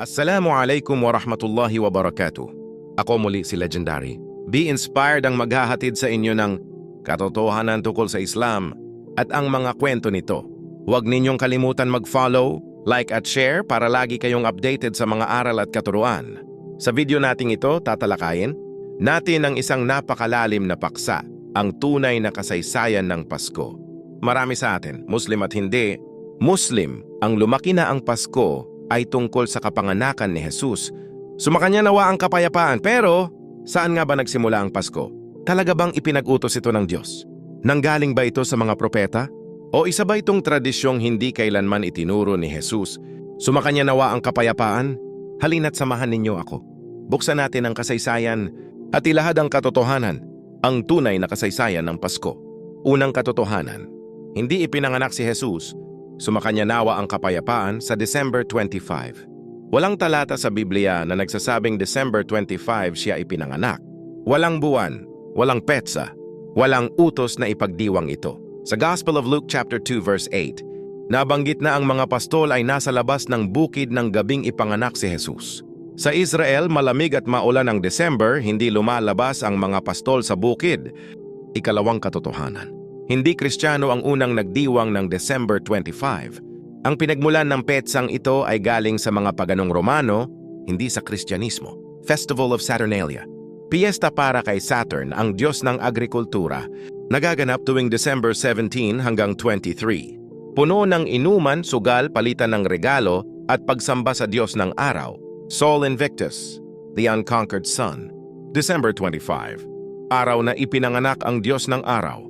Assalamualaikum warahmatullahi wabarakatuh. Ako muli si Legendary. Be inspired ang maghahatid sa inyo ng katotohanan tungkol sa Islam at ang mga kwento nito. Huwag ninyong kalimutan mag-follow, like at share para lagi kayong updated sa mga aral at katuruan. Sa video nating ito, tatalakayin natin ang isang napakalalim na paksa, ang tunay na kasaysayan ng Pasko. Marami sa atin, Muslim at hindi Muslim, ang lumaki na ang Pasko ay tungkol sa kapanganakan ni Jesus. Sumakanya nawa ang kapayapaan, pero saan nga ba nagsimula ang Pasko? Talaga bang ipinag-utos ito ng Diyos? Nanggaling ba ito sa mga propeta? O isa ba itong tradisyong hindi kailanman itinuro ni Jesus? Sumakanya nawa ang kapayapaan? Halina't samahan ninyo ako. Buksan natin ang kasaysayan at ilahad ang katotohanan, ang tunay na kasaysayan ng Pasko. Unang katotohanan, hindi ipinanganak si Jesus, sumakanya nawa ang kapayapaan sa December 25. Walang talata sa Biblia na nagsasabing December 25 siya ipinanganak. Walang buwan, walang petsa, walang utos na ipagdiwang ito. Sa Gospel of Luke chapter 2 verse 8, nabanggit na ang mga pastol ay nasa labas ng bukid ng gabing ipanganak si Jesus. Sa Israel, malamig at maulan ang December, hindi lumalabas ang mga pastol sa bukid. Ikalawang katotohanan, hindi Kristiyano ang unang nagdiwang ng December 25. Ang pinagmulan ng petsang ito ay galing sa mga paganong Romano, hindi sa Kristyanismo. Festival of Saturnalia, piyesta para kay Saturn, ang Diyos ng agrikultura, nagaganap tuwing December 17 hanggang 23. Puno ng inuman, sugal, palitan ng regalo at pagsamba sa Diyos ng araw. Sol Invictus, the unconquered sun. December 25, araw na ipinanganak ang Diyos ng araw.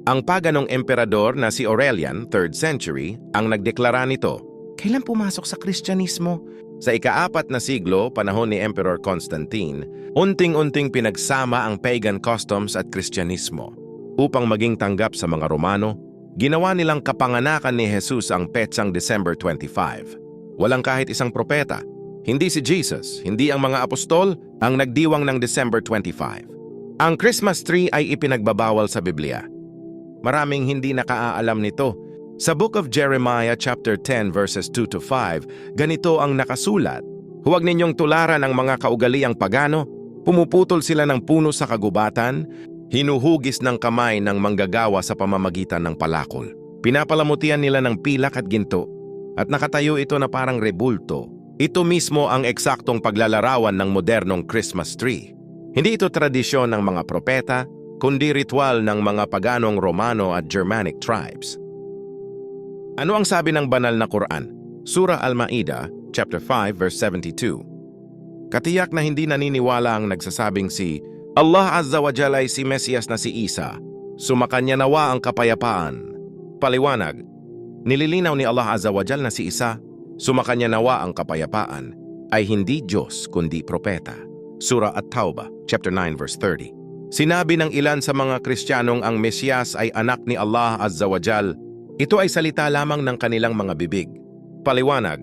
Ang paganong emperador na si Aurelian, 3rd century, ang nagdeklara nito. Kailan pumasok sa Kristyanismo? Sa ika-4 na siglo, panahon ni Emperor Constantine, unting-unting pinagsama ang pagan customs at Kristyanismo. Upang maging tanggap sa mga Romano, ginawa nilang kapanganakan ni Jesus ang petsang December 25. Walang kahit isang propeta, hindi si Jesus, hindi ang mga apostol, ang nagdiwang ng December 25. Ang Christmas tree ay ipinagbabawal sa Biblia. Maraming hindi nakaalam nito. Sa Book of Jeremiah chapter 10 verses 2 to 5, ganito ang nakasulat. Huwag ninyong tularan ang mga kaugaliang pagano, pumuputol sila ng puno sa kagubatan, hinuhugis ng kamay ng manggagawa sa pamamagitan ng palakol. Pinapalamutian nila ng pilak at ginto, at nakatayo ito na parang rebulto. Ito mismo ang eksaktong paglalarawan ng modernong Christmas tree. Hindi ito tradisyon ng mga propeta, kundi ritual ng mga paganong Romano at Germanic tribes. Ano ang sabi ng banal na Quran? Surah Al-Ma'idah, chapter 5, verse 72. Katiyak na hindi naniniwala ang nagsasabing si Allah Azza wa Jalla ay si Mesiyas na si Isa. Sumakanya nawa ang kapayapaan. Paliwanag, nililinaw ni Allah Azza wa Jalla na si Isa, sumakanya nawa ang kapayapaan, ay hindi Diyos kundi propeta. Surah At-Tawbah, chapter 9, verse 30. Sinabi ng ilan sa mga Kristiyanong ang Mesiyas ay anak ni Allah Azza wa Jal. Ito ay salita lamang ng kanilang mga bibig. Paliwanag,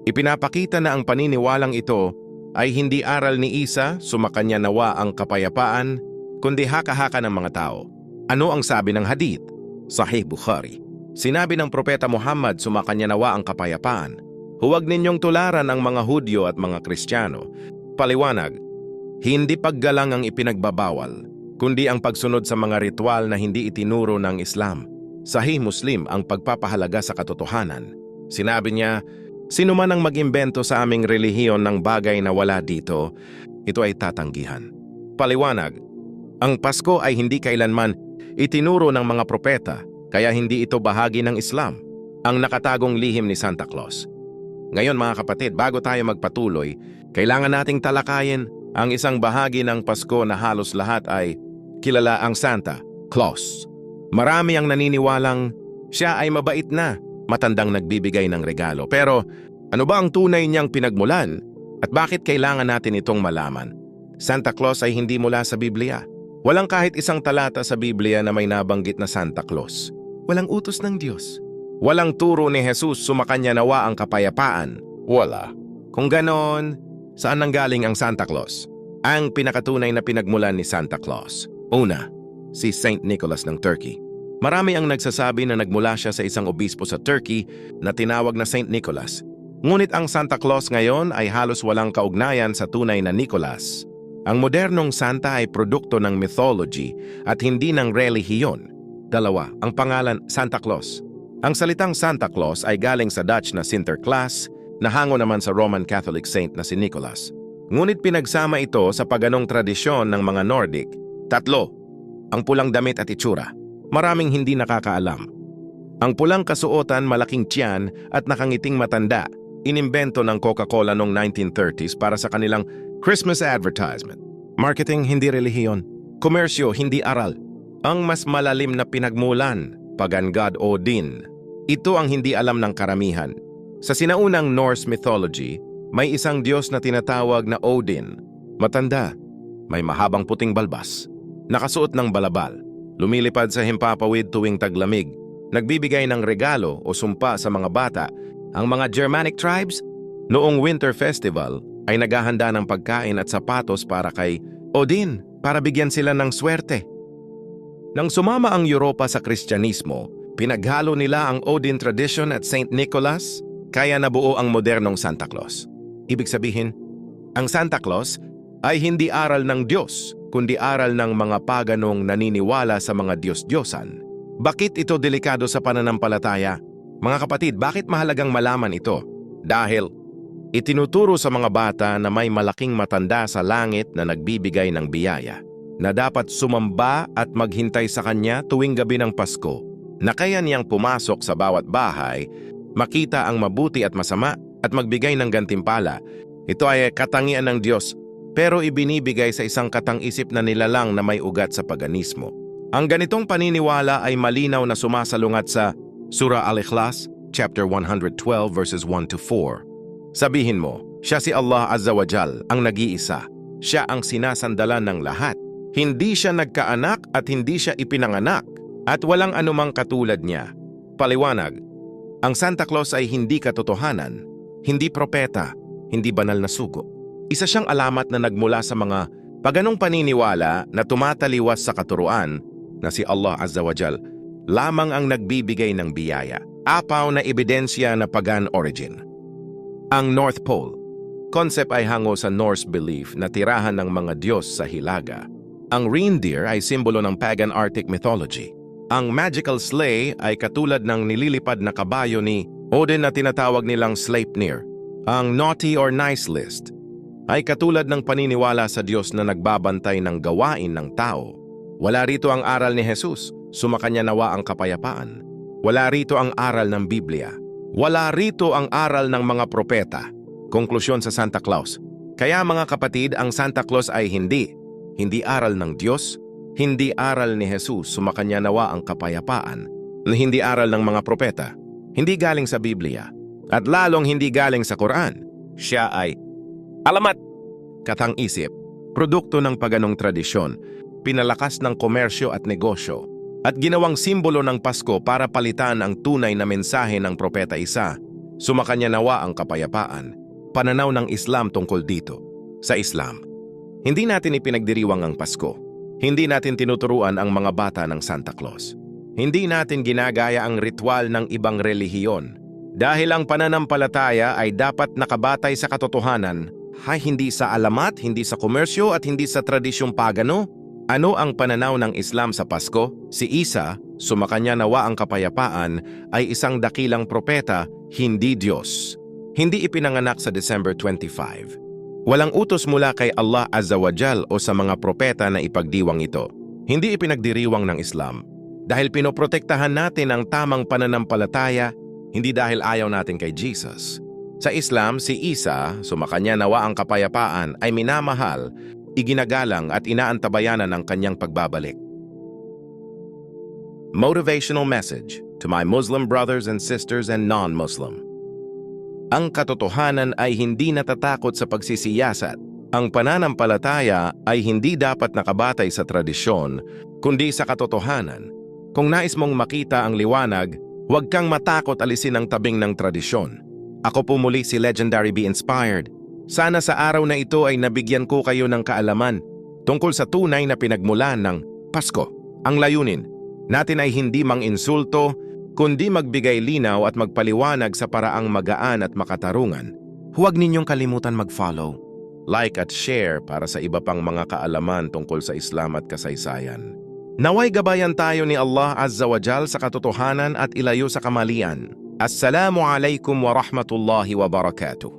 ipinapakita na ang paniniwalang ito ay hindi aral ni Isa, sumakanya nawa ang kapayapaan, kundi haka-haka ng mga tao. Ano ang sabi ng hadith? Sahih Bukhari. Sinabi ng propeta Muhammad, sumakanya nawa ang kapayapaan. Huwag ninyong tularan ang mga Hudyo at mga Kristiyano. Paliwanag, hindi paggalang ang ipinagbabawal, kundi ang pagsunod sa mga ritual na hindi itinuro ng Islam. Sahih Muslim ang pagpapahalaga sa katotohanan. Sinabi niya, sino man ang mag-imbento sa aming relihiyon ng bagay na wala dito, ito ay tatanggihan. Paliwanag, ang Pasko ay hindi kailanman itinuro ng mga propeta, kaya hindi ito bahagi ng Islam, ang nakatagong lihim ni Santa Claus. Ngayon mga kapatid, bago tayo magpatuloy, kailangan nating talakayin ang isang bahagi ng Pasko na halos lahat ay kilala, ang Santa Claus. Marami ang naniniwalang siya ay mabait na, matandang nagbibigay ng regalo. Pero ano ba ang tunay niyang pinagmulan at bakit kailangan natin itong malaman? Santa Claus ay hindi mula sa Biblia. Walang kahit isang talata sa Biblia na may nabanggit na Santa Claus. Walang utos ng Diyos. Walang turo ni Jesus, sumakanya nawa ang kapayapaan. Wala. Kung ganon, saan nanggaling ang Santa Claus? Ang pinakatunay na pinagmulan ni Santa Claus. Una, si Saint Nicholas ng Turkey. Marami ang nagsasabi na nagmula siya sa isang obispo sa Turkey na tinawag na Saint Nicholas. Ngunit ang Santa Claus ngayon ay halos walang kaugnayan sa tunay na Nicolas. Ang modernong Santa ay produkto ng mythology at hindi ng relihiyon. Dalawa, ang pangalan Santa Claus. Ang salitang Santa Claus ay galing sa Dutch na Sinterklaas, na hango naman sa Roman Catholic saint na si Nicholas. Ngunit pinagsama ito sa paganong tradisyon ng mga Nordic. Tatlo, ang pulang damit at itsura. Maraming hindi nakakaalam. Ang pulang kasuotan, malaking tiyan at nakangiting matanda, inimbento ng Coca-Cola noong 1930s para sa kanilang Christmas advertisement. Marketing, hindi relihiyon. Komersyo, hindi aral. Ang mas malalim na pinagmulan, pagan god Odin. Ito ang hindi alam ng karamihan. Sa sinaunang Norse mythology, may isang Diyos na tinatawag na Odin. Matanda, may mahabang puting balbas, nakasuot ng balabal, lumilipad sa himpapawid tuwing taglamig, nagbibigay ng regalo o sumpa sa mga bata. Ang mga Germanic tribes, noong Winter Festival, ay naghahanda ng pagkain at sapatos para kay Odin para bigyan sila ng swerte. Nang sumama ang Europa sa Kristyanismo, pinaghalo nila ang Odin tradition at Saint Nicholas, kaya nabuo ang modernong Santa Claus. Ibig sabihin, ang Santa Claus ay hindi aral ng Diyos, kundi aral ng mga paganong naniniwala sa mga Diyos-Diyosan. Bakit ito delikado sa pananampalataya? Mga kapatid, bakit mahalagang malaman ito? Dahil itinuturo sa mga bata na may malaking matanda sa langit na nagbibigay ng biyaya, na dapat sumamba at maghintay sa kanya tuwing gabi ng Pasko, na kaya niyang pumasok sa bawat bahay, makita ang mabuti at masama at magbigay ng gantimpala. Ito ay katangian ng Diyos, pero ibinibigay sa isang katang-isip na nilalang na may ugat sa paganismo. Ang ganitong paniniwala ay malinaw na sumasalungat sa Surah Al-Ikhlas, chapter 112, verses 1 to 4. Sabihin mo, siya si Allah Azza wa Jal, ang nag-iisa. Siya ang sinasandalan ng lahat. Hindi siya nagkaanak at hindi siya ipinanganak, at walang anumang katulad niya. Paliwanag, ang Santa Claus ay hindi katotohanan, hindi propeta, hindi banal na sugo. Isa siyang alamat na nagmula sa mga paganong paniniwala na tumataliwas sa katuruan na si Allah Azza wa Jal lamang ang nagbibigay ng biyaya. Apaw na ebidensya na pagan origin. Ang North Pole. Concept ay hango sa Norse belief na tirahan ng mga Diyos sa hilaga. Ang reindeer ay simbolo ng pagan Arctic mythology. Ang magical sleigh ay katulad ng nililipad na kabayo ni Odin na tinatawag nilang Sleipnir. Ang naughty or nice list ay katulad ng paniniwala sa Diyos na nagbabantay ng gawain ng tao. Wala rito ang aral ni Jesus, sumakanya nawa ang kapayapaan. Wala rito ang aral ng Biblia. Wala rito ang aral ng mga propeta. Konklusyon sa Santa Claus. Kaya mga kapatid, ang Santa Claus ay hindi aral ng Diyos, hindi aral ni Jesus, sumakanya nawa ang kapayapaan, hindi aral ng mga propeta, hindi galing sa Biblia, at lalong hindi galing sa Quran. Siya ay alamat, katang-isip, produkto ng paganong tradisyon, pinalakas ng komersyo at negosyo, at ginawang simbolo ng Pasko para palitan ang tunay na mensahe ng propeta Isa. Sumakanya nawa ang kapayapaan. Pananaw ng Islam tungkol dito. Sa Islam, hindi natin ipinagdiriwang ang Pasko. Hindi natin tinuturuan ang mga bata ng Santa Claus. Hindi natin ginagaya ang ritual ng ibang relihiyon. Dahil ang pananampalataya ay dapat nakabatay sa katotohanan, hindi sa alamat, hindi sa komersyo at hindi sa tradisyong pagano. Ano ang pananaw ng Islam sa Pasko? Si Isa, sumakanya nawa ang kapayapaan, ay isang dakilang propeta, hindi Diyos. Hindi ipinanganak sa December 25. Walang utos mula kay Allah Azza wa Jal o sa mga propeta na ipagdiwang ito. Hindi ipinagdiriwang ng Islam. Dahil pinoprotektahan natin ang tamang pananampalataya, hindi dahil ayaw natin kay Jesus. Sa Islam, si Isa, sumakanya nawa ang kapayapaan, ay minamahal, iginagalang at inaantabayanan ang kanyang pagbabalik. Motivational message to my Muslim brothers and sisters and non-Muslim. Ang katotohanan ay hindi natatakot sa pagsisiyasat. Ang pananampalataya ay hindi dapat nakabatay sa tradisyon, kundi sa katotohanan. Kung nais mong makita ang liwanag, huwag kang matakot alisin ang tabing ng tradisyon. Ako po muli si Legendary Be Inspired. Sana sa araw na ito ay nabigyan ko kayo ng kaalaman tungkol sa tunay na pinagmulan ng Pasko. Ang layunin natin ay hindi mang-insulto, kundi magbigay linaw at magpaliwanag sa paraang magaan at makatarungan. Huwag ninyong kalimutan mag-follow, like at share para sa iba pang mga kaalaman tungkol sa Islam at kasaysayan. Naway gabayan tayo ni Allah Azza wa Jal sa katotohanan at ilayo sa kamalian. Assalamu alaikum wa rahmatullahi wa barakatuh.